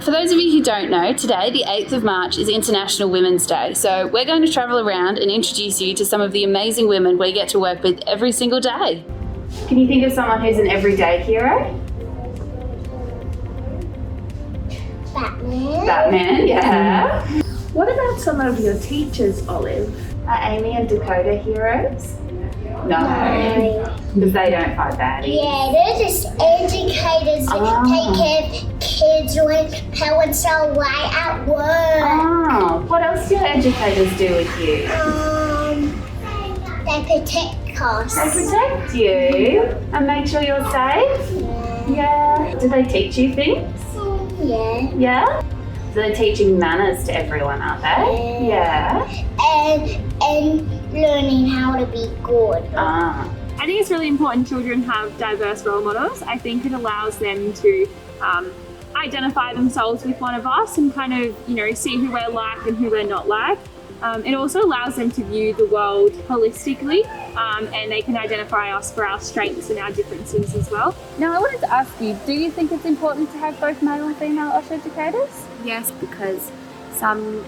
For those of you who don't know, today, the 8th of March, is International Women's Day. So we're going to travel around and introduce you to some of the amazing women we get to work with every single day. Can you think of someone who's an everyday hero? Batman, yeah. What about some of your teachers, Olive? Are Amy and Dakota heroes? No, because they don't fight baddies. Yeah, they're just educators that take care of kids when parents are away at work. What else do your educators do with you? They protect us. They protect you and make sure you're safe? Yeah. Do they teach you things? Yeah. Yeah? So they're teaching manners to everyone, aren't they? Yeah. And learning how to be good. I think it's really important children have diverse role models. I think it allows them to identify themselves with one of us and kind of, see who we're like and who we're not like. It also allows them to view the world holistically, and they can identify us for our strengths and our differences as well. Now, I wanted to ask you, do you think it's important to have both male and female OSH educators? Yes, because some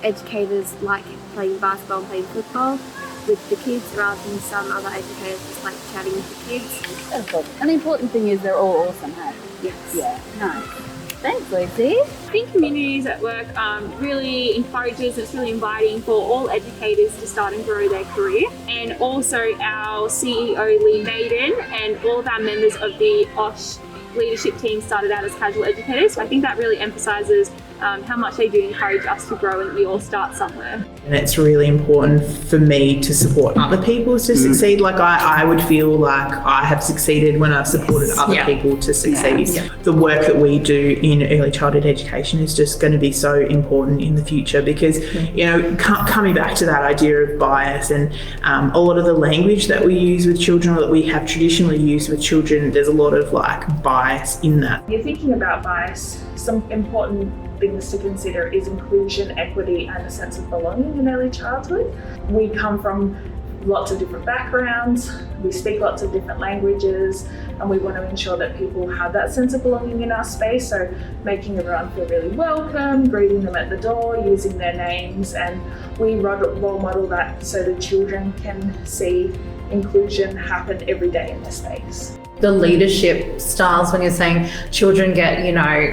educators like playing basketball and playing football with the kids rather than some other educators just like chatting with the kids. And the important thing is they're all awesome, hey? Yes. Yeah, nice. Thanks, Lucy. I think communities at work really encourages, it's really inviting for all educators to start and grow their career. And also our CEO, Lee Maiden, and all of our members of the OSH leadership team started out as casual educators. So I think that really emphasises how much they do encourage us to grow and that we all start somewhere. And it's really important for me to support other people to succeed. Like I would feel like I have succeeded when I've supported other people to succeed. Yeah. The work that we do in early childhood education is just going to be so important in the future because, coming back to that idea of bias and a lot of the language that we use with children or that we have traditionally used with children, there's a lot of bias in that. You're thinking about bias, some important things to consider is inclusion, equity, and a sense of belonging in early childhood. We come from lots of different backgrounds, we speak lots of different languages, and we want to ensure that people have that sense of belonging in our space. So making everyone feel really welcome, greeting them at the door, using their names, and we role model that so the children can see inclusion happen every day in their space. The leadership styles, when you're saying children get,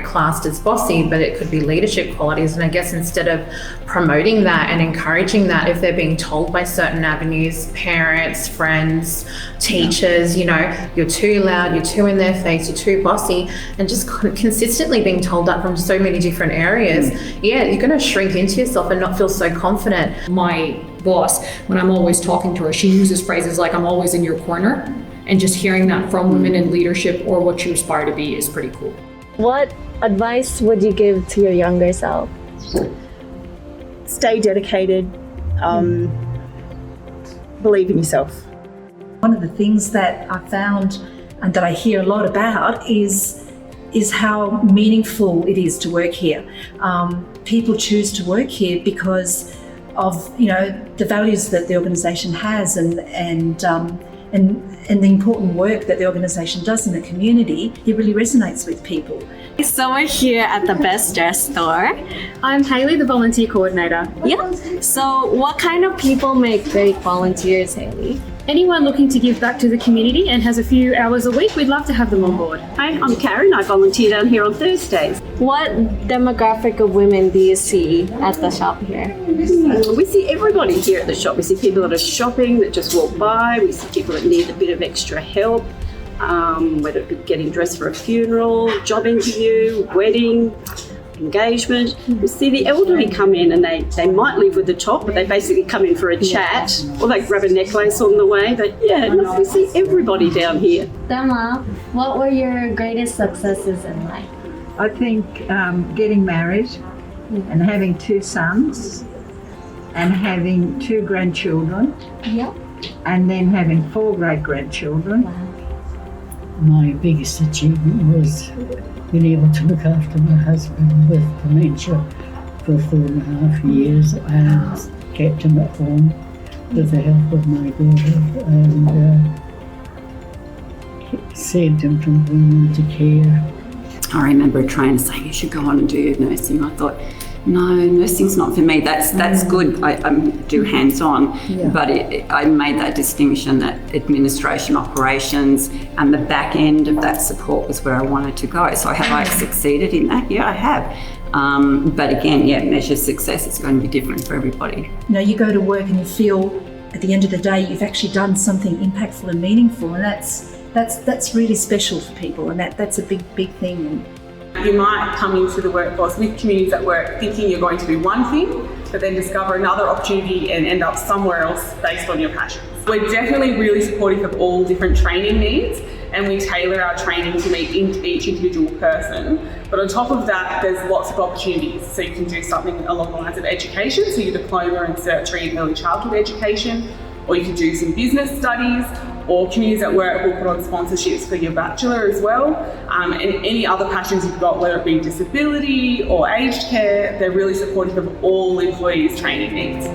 classed as bossy, but it could be leadership qualities. And I guess instead of promoting that and encouraging that, if they're being told by certain avenues, parents, friends, teachers, you're too loud, you're too in their face, you're too bossy, and just consistently being told that from so many different areas, you're going to shrink into yourself and not feel so confident. My boss, when I'm always talking to her, she uses phrases like, I'm always in your corner. And just hearing that from women in leadership or what you aspire to be is pretty cool. What advice would you give to your younger self? Stay dedicated, believe in yourself. One of the things that I found and that I hear a lot about is how meaningful it is to work here. People choose to work here because of the values that the organisation has and the important work that the organisation does in the community. It really resonates with people. So we're here at the Best Dress store. I'm Hayley, the volunteer coordinator. Yeah. So what kind of people make great volunteers, Hayley? Anyone looking to give back to the community and has a few hours a week, we'd love to have them on board. Hi, I'm Karen. I volunteer down here on Thursdays. What demographic of women do you see at the shop here? We see everybody here at the shop. We see people that are shopping, that just walk by. We see people that need a bit of extra help, whether it be getting dressed for a funeral, job interview, wedding, engagement. We see the elderly come in and they might live with the top, but they basically come in for a chat or they grab a necklace on the way. But we see everybody down here. Dhamma, what were your greatest successes in life? I think getting married and having 2 sons and having 2 grandchildren and then having 4 great-grandchildren. Wow. My biggest achievement was being able to look after my husband with dementia for 4.5 years and kept him at home with the help of my daughter and saved him from going into care. I remember a trainer saying, you should go on and do your nursing. I thought, no, nursing's not for me. That's good. I do hands-on, but I made that distinction that administration, operations, and the back end of that support was where I wanted to go. So have I succeeded in that? Yeah, I have. But again, measure success is going to be different for everybody. You go to work and you feel at the end of the day you've actually done something impactful and meaningful, and that's really special for people, and that's a big thing. You might come into the workforce with Communities at Work thinking you're going to do one thing, but then discover another opportunity and end up somewhere else based on your passions. We're definitely really supportive of all different training needs, and we tailor our training to meet each individual person. But on top of that, there's lots of opportunities. So you can do something along the lines of education, so your diploma in Cert3 in early childhood education, or you can do some business studies, or Communities at Work will put on sponsorships for your bachelor as well. And any other passions you've got, whether it be disability or aged care, they're really supportive of all employees' training needs.